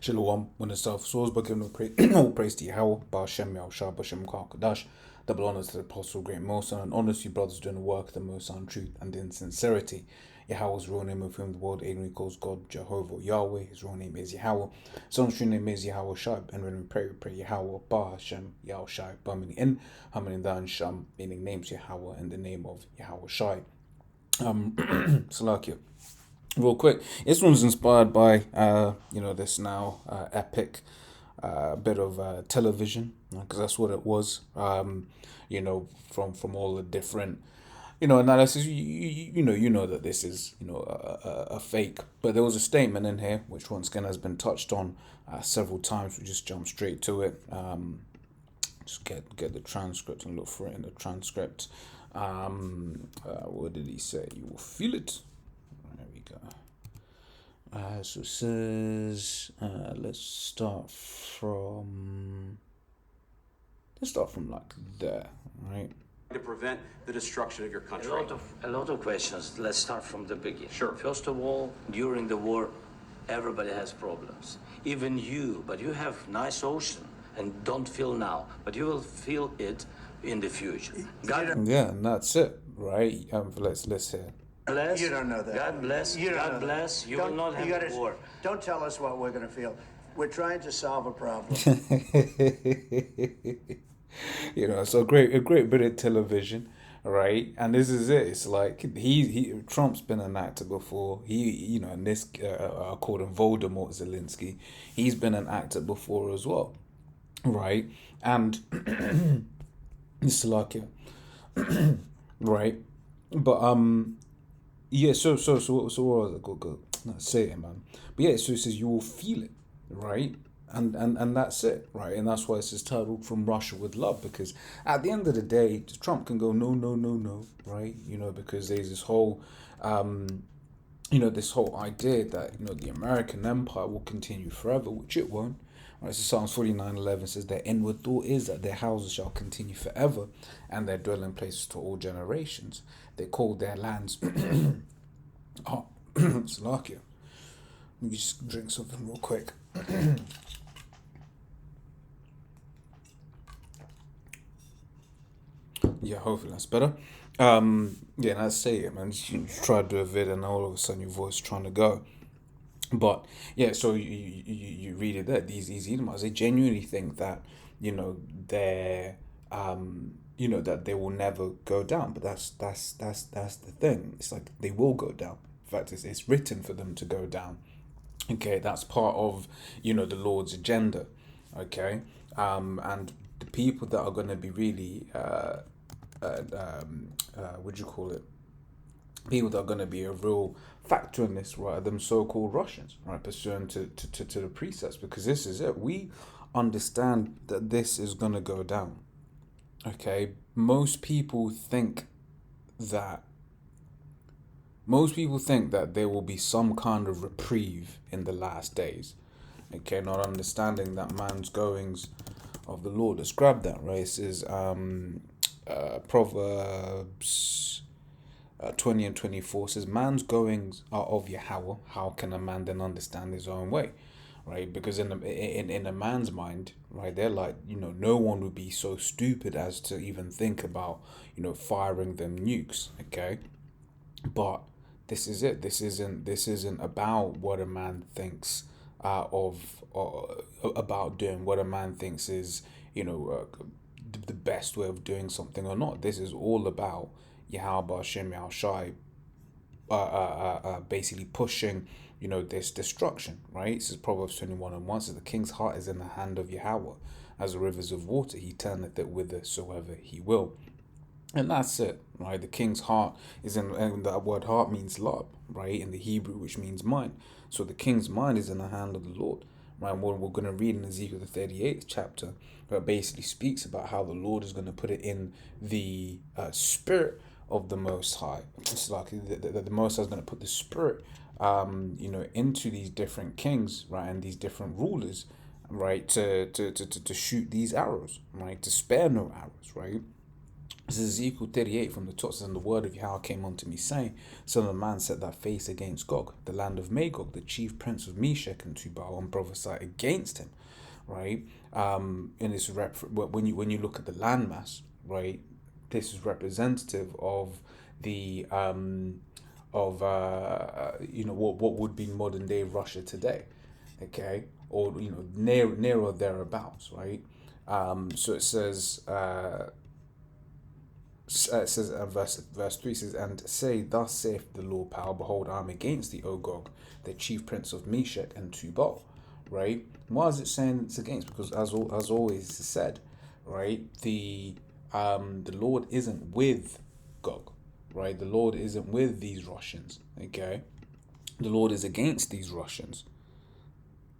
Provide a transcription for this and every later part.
Shalom, when the self souls, but give no praise, no praise to Yahweh, Ba'ashem Yahushua, Ba'ashem Kadash, double honors to the apostle, great Moses, and honors you brothers doing the work of the Most High in truth and in sincerity. Yahweh's real name, of whom the world ignorantly calls God, Jehovah, Yahweh. His real name is Yahweh. His own true name is Yahweh Shai. And when we pray Yahweh, Ba'ashem Yahushua, Ba meaning in, Ha meaning thou, Sham meaning names Yahweh, in the name of Yahweh Shai. Salakia. Real quick, this one's inspired by this now epic bit of television, because that's what it was. From all the different analysis, you know that this is a fake, but there was a statement in here which once again has been touched on several times. We just jump straight to it. Just get the transcript and look for it in the transcript. What did he say? You will feel it. There we go. So it says, let's start from like there, right? To prevent the destruction of your country. A lot of questions. Let's start from the beginning. Sure. First of all, during the war, everybody has problems. Even you, but you have nice ocean and don't feel now, but you will feel it in the future. Yeah, and that's it, right? Let's hear. Bless. You don't know that. God bless. You don't God know bless. that. You will not have a war. Don't tell us what we're going to feel. We're trying to solve a problem. It's a great bit of television, right? And this is it. It's like Trump's been an actor before. And this I called him Voldemort Zelensky. He's been an actor before as well, right? And it's like right, but yeah. So what was it? Go. Let's say it, man. But yeah, so it says you will feel it, right? And that's it, right? And that's why it's titled From Russia with Love, because at the end of the day, Trump can go no, right? Because there's this whole, this whole idea that, the American empire will continue forever, which it won't. Right? So Psalms 49:11 says their inward thought is that their houses shall continue forever and their dwelling places to all generations. They call their lands, Slovakia. Let me just drink something real quick. Yeah, hopefully that's better. That's it, man. You try to do a vid and all of a sudden your voice is trying to go. But yeah, so you read it there. These Edomites, they genuinely think that they're that they will never go down. But that's the thing. It's like they will go down. In fact, it's written for them to go down. Okay, that's part of the Lord's agenda. Okay, and the people that are going to be really people that are going to be a real factor in this, right, are them so-called Russians, right, pursuant to the precepts, because this is it. We understand that this is going to go down. Okay, most people think that there will be some kind of reprieve in the last days. Okay, not understanding that man's goings of the Lord. Let's grab that, right? It says Proverbs 20 and 24 says, man's goings are of Yahweh. How can a man then understand his own way? Right? Because in a man's mind, right, they're like, no one would be so stupid as to even think about, firing them nukes. Okay, but this is it. This isn't about what a man thinks about doing, what a man thinks is the best way of doing something or not. This is all about Yahweh Shem Yahushai basically pushing this destruction, right? This is Proverbs 21:1 says the king's heart is in the hand of Yahweh, as the rivers of water he turneth it whithersoever he will. And that's it, right? The king's heart is in, and that word heart means love, right? In the Hebrew, which means mind. So the king's mind is in the hand of the Lord, right? What we're going to read in Ezekiel the 38th chapter, where it basically speaks about how the Lord is going to put it in the spirit of the Most High. It's like the Most High is going to put the spirit, into these different kings, right, and these different rulers, right, to shoot these arrows, right, to spare no arrows, right. This is Ezekiel 38 from the top. Says, and the word of Yahweh came unto me, saying, Son of man, set thy face against Gog, the land of Magog, the chief prince of Meshech and Tubal, and prophesy against him. Right? And it's when you look at the landmass, right? This is representative of the what would be modern day Russia today, okay, or near or thereabouts, right? So it says. It says verse 3 says, and say, thus saith the Lord power, behold, I am against thee, O Gog, the chief prince of Meshech and Tubal. Right? Why is it saying it's against? Because as always said, right, the Lord isn't with Gog, right? The Lord isn't with these Russians, okay? The Lord is against these Russians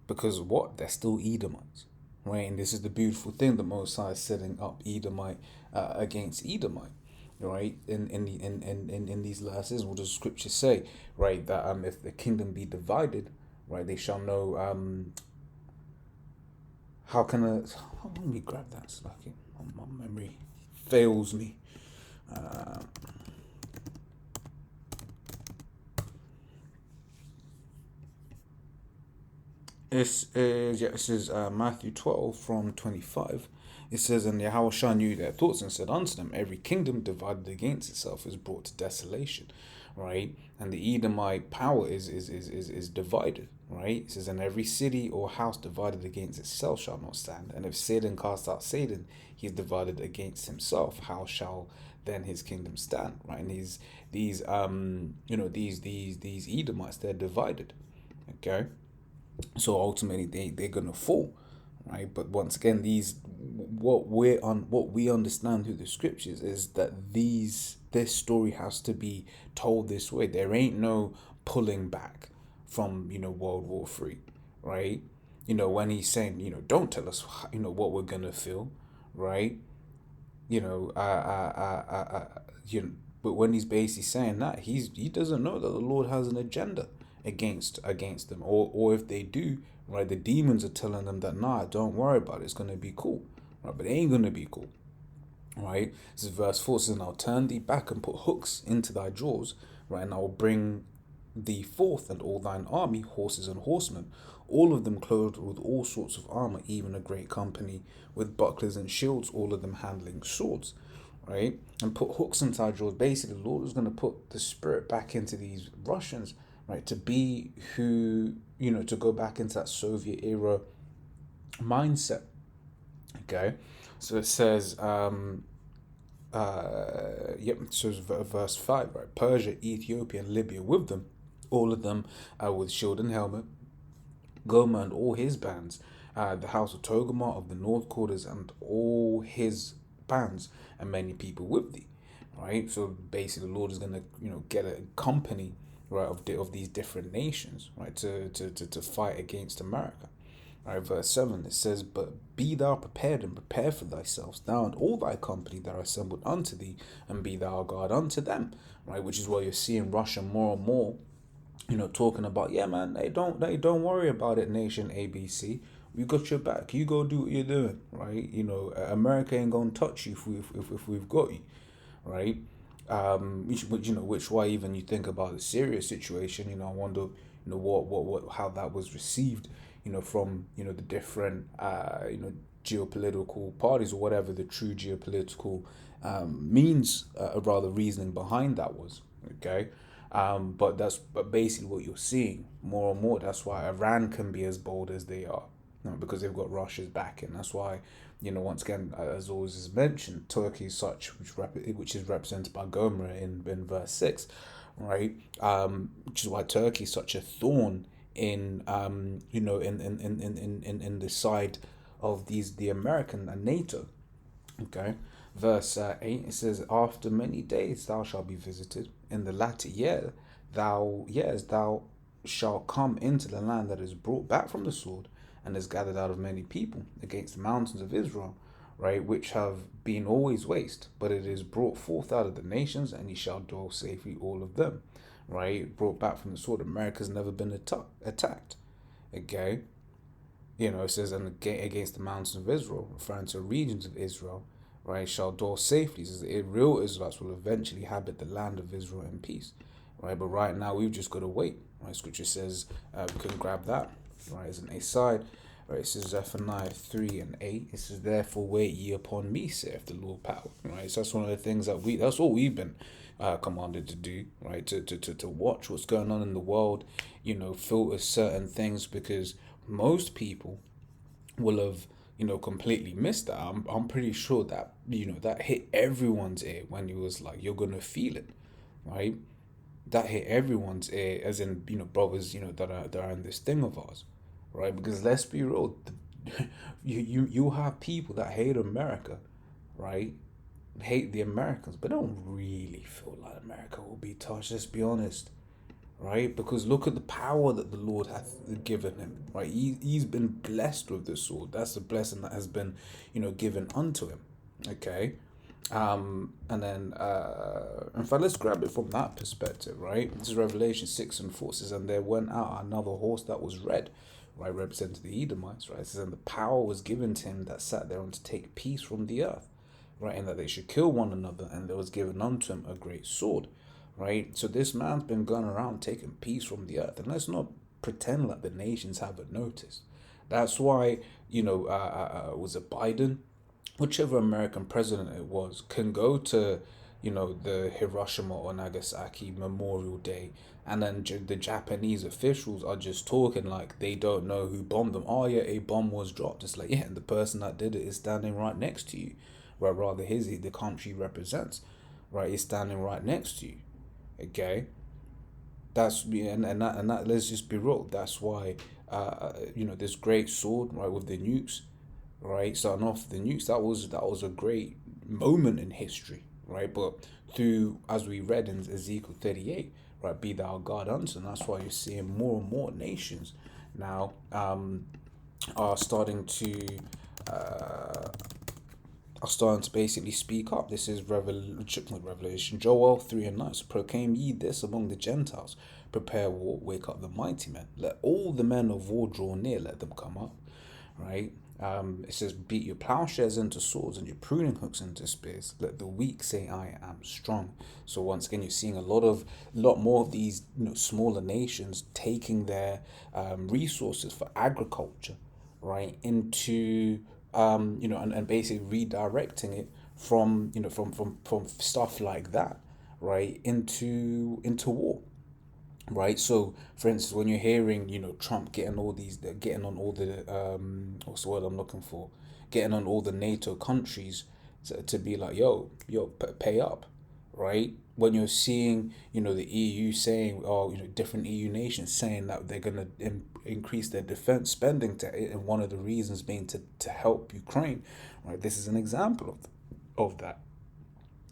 because what? They're still Edomites, right? And this is the beautiful thing: the Most High is setting up Edomite against Edomite, right? In these last days, what does Scripture say, right? That if the kingdom be divided, right, they shall know. How can I? Let me grab that. So my memory fails me. This is Matthew 12 from 25. It says, and Yahweh knew their thoughts and said unto them, every kingdom divided against itself is brought to desolation, right? And the Edomite power is divided, right? It says, and every city or house divided against itself shall not stand. And if Satan cast out Satan, he is divided against himself. How shall then his kingdom stand, right? And these Edomites, they're divided, okay? So ultimately, they're gonna fall, right? But once again, what we understand through the scriptures is that this story has to be told this way. There ain't no pulling back from World War III, right? When he's saying don't tell us what we're gonna feel, right? But when he's basically saying that, he doesn't know that the Lord has an agenda against them, or if they do, right, the demons are telling them that nah, don't worry about it, it's gonna be cool, right? But it ain't gonna be cool, right? This is verse 4. Says, and I'll turn thee back and put hooks into thy jaws, right, and I will bring thee forth and all thine army, horses and horsemen, all of them clothed with all sorts of armor, even a great company with bucklers and shields, all of them handling swords, right? And put hooks into our jaws. Basically, the Lord is going to put the spirit back into these Russians, right? To be to go back into that Soviet era mindset. Okay, so it says, so verse 5, right? Persia, Ethiopia, and Libya with them, all of them with shield and helmet, Gomer and all his bands, the house of Togarmah of the north quarters and all his bands, and many people with thee, right? So basically, the Lord is going to get a company, right, of these different nations, right, to fight against America. Right, verse 7, it says, but be thou prepared and prepare for thyself, thou and all thy company that are assembled unto thee, and be thou a guard unto them, right? Which is why you're seeing Russia more and more, talking about, yeah, man, they don't worry about it, nation ABC. We got your back. You go do what you're doing, right? America ain't gonna touch you if we've got you, right? Which why even you think about the Syria situation, I wonder, what how that was received, from the different geopolitical parties, or whatever the true geopolitical means, rather reasoning behind that was, okay. But basically what you're seeing more and more. That's why Iran can be as bold as they are, because they've got Russia's backing. That's why, once again, as always is mentioned, Turkey is such, which is represented by Gomer in verse 6, right? Which is why Turkey is such a thorn in in the side of the American and NATO. Okay, verse 8, it says, after many days thou shalt be visited, in the latter year thou shalt come into the land that is brought back from the sword, and is gathered out of many people, against the mountains of Israel, right, which have been always waste, but it is brought forth out of the nations, and ye shall dwell safely, all of them, right? Brought back from the sword. America's never been attacked, okay. It says, and against the mountains of Israel, referring to regions of Israel, right, shall dwell safely. It says the real Israelites will eventually inhabit the land of Israel in peace, right? But right now we've just got to wait, right? Scripture says we can grab that, right, as an aside. Right, it says Zephaniah 3:8. It says, "Therefore wait ye upon me, saith the Lord power." Right, so that's one of the things that's what we've been commanded to do, right? To watch what's going on in the world, filter certain things, because most people will have completely missed that. I'm pretty sure that that hit everyone's ear when he was like, "You're gonna feel it," right? That hit everyone's ear, as in brothers that are in this thing of ours, right? Because let's be real, you have people that hate America, right? Hate the Americans, but don't really feel like America will be touched. Let's be honest, right? Because look at the power that the Lord hath given him, right? He's been blessed with the sword. That's the blessing that has been, given unto him. Okay. And then, in fact, let's grab it from that perspective, right? This is Revelation 6:4. It says, "And there went out another horse that was red," right, representing the Edomites, right? It says, "And the power was given to him that sat thereon to take peace from the earth, right? And that they should kill one another, and there was given unto him a great sword," right? So this man's been going around taking peace from the earth, and let's not pretend like the nations haven't noticed. That's why, was it Biden? Whichever American president it was, can go to, the Hiroshima or Nagasaki Memorial Day, and then the Japanese officials are just talking like they don't know who bombed them. Oh yeah, a bomb was dropped. It's like, yeah, and the person that did it is standing right next to you, right? Rather, the country represents, right, is standing right next to you. Okay, that's and that. Let's just be real. That's why, this great sword, right, with the nukes, right, starting off the nukes, that was a great moment in history, right? But through, as we read in Ezekiel 38, right, "Be thou God unto," and that's why you're seeing more and more nations now are starting to basically speak up. This is Revelation, Joel 3:9. "So proclaim ye this among the Gentiles, prepare war, wake up the mighty men. Let all the men of war draw near, let them come up." Right? It says, "Beat your plowshares into swords and your pruning hooks into spears. Let the weak say, I am strong." So once again, you're seeing a lot more of these smaller nations taking their resources for agriculture, right, into and basically redirecting it from from stuff like that, right, into war. Right, so for instance, when you're hearing, Trump getting on all the what's the word I'm looking for, getting on all the NATO countries to be like, yo, pay up, right? When you're seeing, the EU saying, or different EU nations saying that they're gonna increase their defense spending and one of the reasons being to help Ukraine, right? This is an example of that.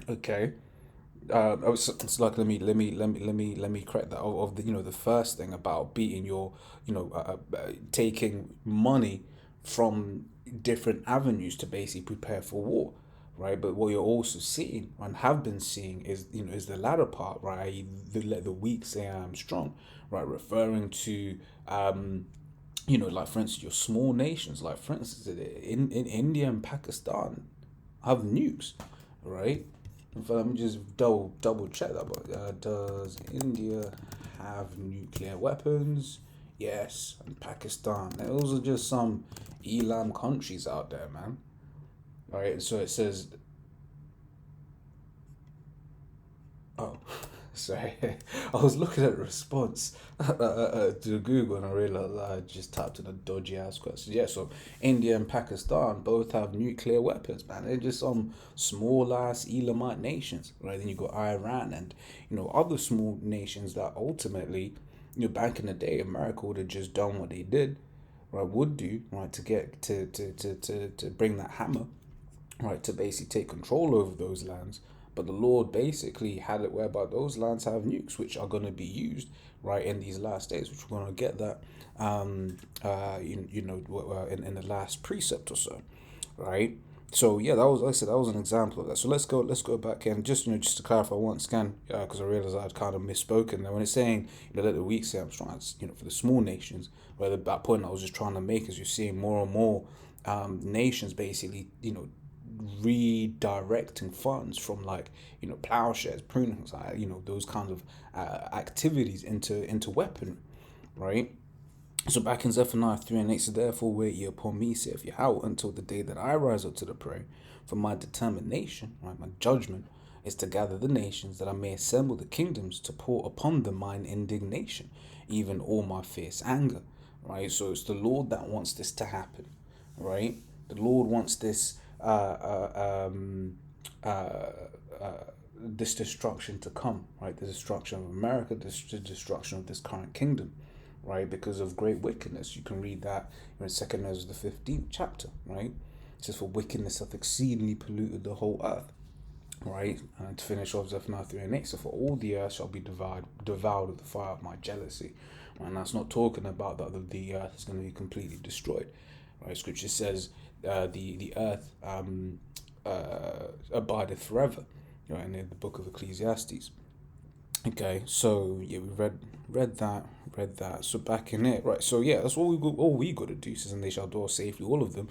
Okay. It's like, let me correct that, of the the first thing about beating your taking money from different avenues to basically prepare for war, right? But what you're also seeing and have been seeing is the latter part, right? Let the weak say I am strong, right? Referring to like for instance your small nations, like for instance in India and Pakistan have nukes, right? Let me just double check that. But does India have nuclear weapons? Yes, and Pakistan. Those are just some Elam countries out there, man. All right, so it says. Oh, sorry. I was looking at the response to Google and I realized I just typed in a dodgy ass question. Yeah, so India and Pakistan both have nuclear weapons, man. They're just some small ass Elamite nations, right? Then you got Iran and other small nations that ultimately, back in the day, America would have just done what they did, right? Would do, right, to get to bring that hammer, right, to basically take control over those lands. But the Lord basically had it whereby those lands have nukes, which are going to be used, right, in these last days, which we're going to get that, in the last precept or so, right? So yeah, that was, like I said, that was an example of that. So let's go back and just to clarify once again, because I realized I'd kind of misspoken there when it's saying let the weak say I'm strong. It's for the small nations. Where that point I was just trying to make is you're seeing more and more nations basically redirecting funds from, like, plowshares, prunings, those kinds of activities into weaponry, right? So back in Zephaniah 3 and 8, so therefore wait ye upon me, saith Yahweh, until the day that I rise up to the prey. For my determination, right, my judgment, is to gather the nations, that I may assemble the kingdoms, to pour upon them mine indignation, even all my fierce anger. Right? So it's the Lord that wants this to happen. Right? The Lord wants this this destruction to come, right? The destruction of America, the destruction of this current kingdom, right? Because of great wickedness. You can read that in 2 Ezra the 15th chapter, right? It says, for wickedness hath exceedingly polluted the whole earth, right? And to finish off Zephaniah 3 and 8, so for all the earth shall be devoured with the fire of my jealousy. And that's not talking about that the earth is going to be completely destroyed, right? Scripture says the earth abideth forever, right? In the book of Ecclesiastes. Okay, so yeah, we read that. So back in it, right? So yeah, that's all we got to do. Says, and they shall dwell safely, all of them,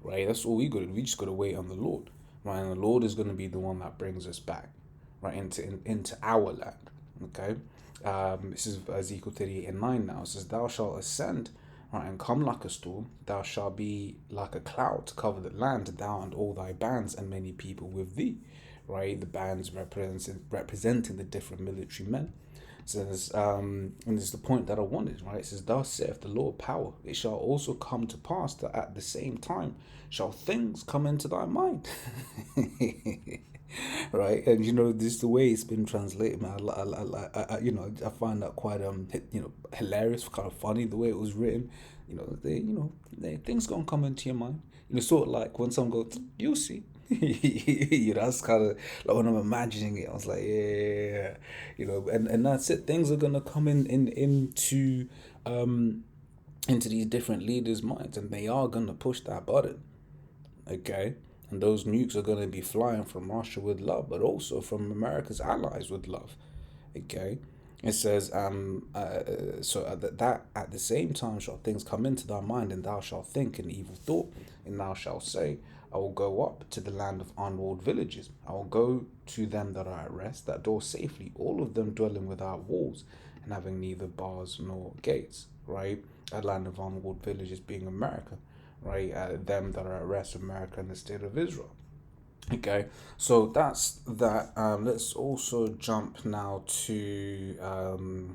right? That's all we got to do. We just got to wait on the Lord, right? And the Lord is going to be the one that brings us back, right, into our land. Okay, this is Ezekiel 38 and 9 now. It says, thou shalt ascend, right, and come like a storm. Thou shalt be like a cloud to cover the land, thou and all thy bands, and many people with thee. Right, the bands representing the different military men. It says, and this is the point that I wanted, right? It says, thus saith the Lord power, it shall also come to pass that at the same time shall things come into thy mind. Right, and this is the way it's been translated, man. I find that quite hilarious, kind of funny the way it was written. Things gonna come into your mind. Sort of like when someone goes, you'll see. That's kind of like when I'm imagining it. I was like, yeah, and that's it. Things are gonna come into these different leaders' minds, and they are gonna push that button. Okay, and those nukes are gonna be flying from Russia with love, but also from America's allies with love. Okay. It says, so that at the same time shall things come into thy mind, and thou shalt think an evil thought, and thou shalt say, I will go up to the land of unwalled villages. I will go to them that are at rest, that dwell safely, all of them dwelling without walls, and having neither bars nor gates. Right? A land of unwalled villages being America. Right? Them that are at rest, America and the state of Israel. Okay, so that's that. Let's also jump now to I'm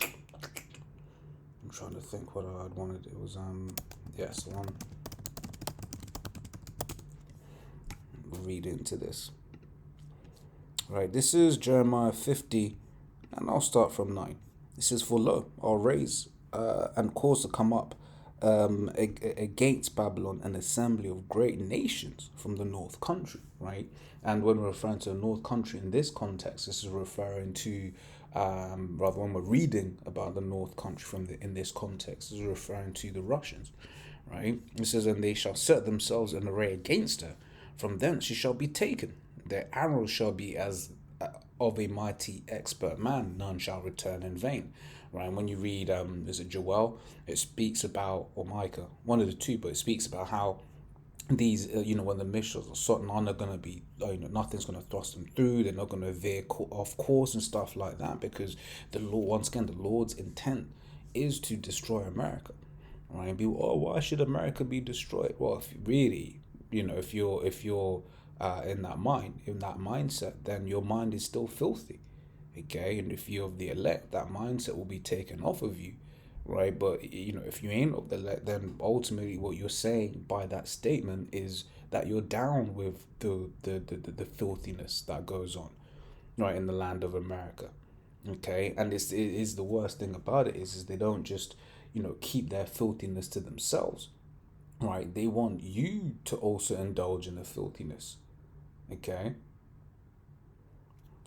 trying to think what I'd wanted. It was yes, the one. Read into this. Right, this is Jeremiah 50, and I'll start from 9. It says, for lo, I'll raise and cause to come up against Babylon an assembly of great nations from the north country, right? And when we're referring to the north country in this context, this is referring to rather when we're reading about the north country in this context, this is referring to the Russians, right? It says, and they shall set themselves in array against her, from thence she shall be taken. Their arrows shall be as of a mighty expert man, none shall return in vain. Right, and when you read, is it Joel? It speaks about, or Micah, one of the two, but it speaks about how these, when the missiles are certain, are not going to be, nothing's going to thrust them through. They're not going to veer off course and stuff like that, because the Lord, once again, the Lord's intent is to destroy America. Right, and people, why should America be destroyed? Well, if really, if you're in that mindset, then your mind is still filthy. Okay, and if you're of the elect, that mindset will be taken off of you, right? But if you ain't of the elect, then ultimately what you're saying by that statement is that you're down with the filthiness that goes on, right, in the land of America. Okay, and it is the worst thing about it is they don't just keep their filthiness to themselves, right? They want you to also indulge in the filthiness. Okay.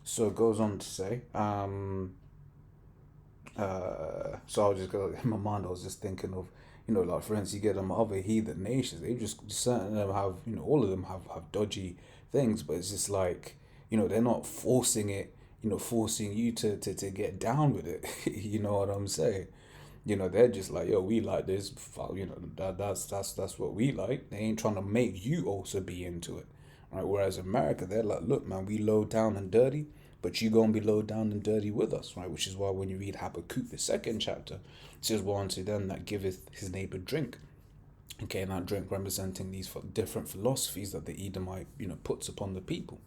So it goes on to say, so I was just in my mind, I was just thinking of, like, for instance, you get them other heathen nations, they just, certain of them have, all of them have dodgy things, but it's just like, they're not forcing it, forcing you to get down with it. You know what I'm saying? They're just like, yo, we like this, that's what we like. They ain't trying to make you also be into it. right? Whereas America, they're like, look, man, we low down and dirty, but you gonna be low down and dirty with us, right? Which is why when you read Habakkuk, the 2nd chapter, it says, "Woe unto them that giveth his neighbor drink." Okay, and that drink representing these different philosophies that the Edomite, puts upon the people,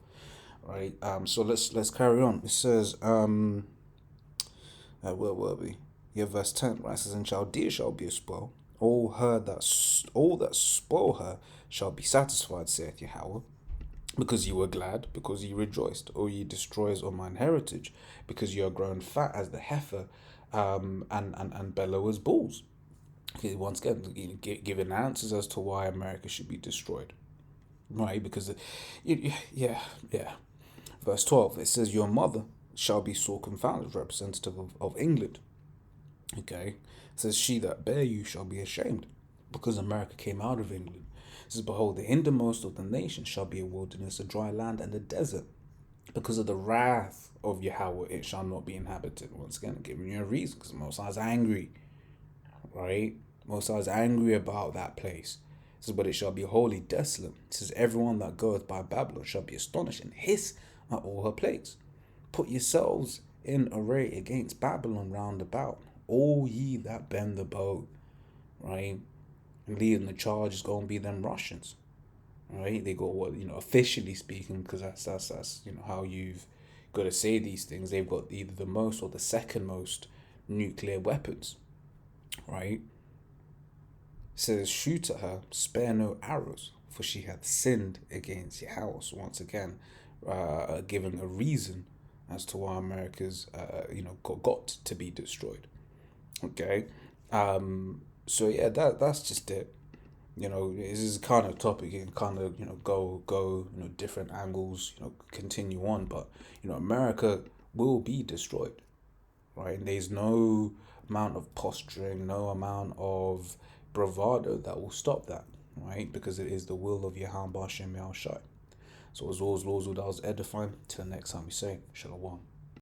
right? So let's carry on. It says, where were we? Yeah, verse 10, right? It says, "And Chaldea shall be a spoil. All that spoil her shall be satisfied, saith Yahweh. Because you were glad, because you rejoiced, O ye destroyers of mine heritage, because you are grown fat as the heifer, and bellow as bulls." Okay, once again, giving answers as to why America should be destroyed, right? Because, yeah. Verse 12, it says, "Your mother shall be sore confounded," representative of England. Okay, it says, "She that bare you shall be ashamed," because America came out of England. It says, "Behold, the hindermost of the nations shall be a wilderness, a dry land, and a desert. Because of the wrath of Yahweh, it shall not be inhabited." Once again, giving you a reason, because Most High is angry, right? Most High is angry about that place. It says, "But it shall be wholly desolate." It says, "Everyone that goeth by Babylon shall be astonished, and hiss at all her plagues. Put yourselves in array against Babylon round about, all ye that bend the bow," right? And leading the charge is going to be them Russians, right? They got what, officially speaking, because that's how you've got to say these things. They've got either the most or the second most nuclear weapons, right? It says, "Shoot at her, spare no arrows, for she hath sinned against Yahweh." So once again, giving a reason as to why America's got to be destroyed. Okay, so yeah, that's just it. This is kind of topic and kind of go different angles, continue on, but America will be destroyed, right? And there's no amount of posturing, no amount of bravado that will stop that, right? Because it is the will of Yahweh Bashem Yahshai. So as always, Lord, that was edifying. Till the next time we say, Shalom.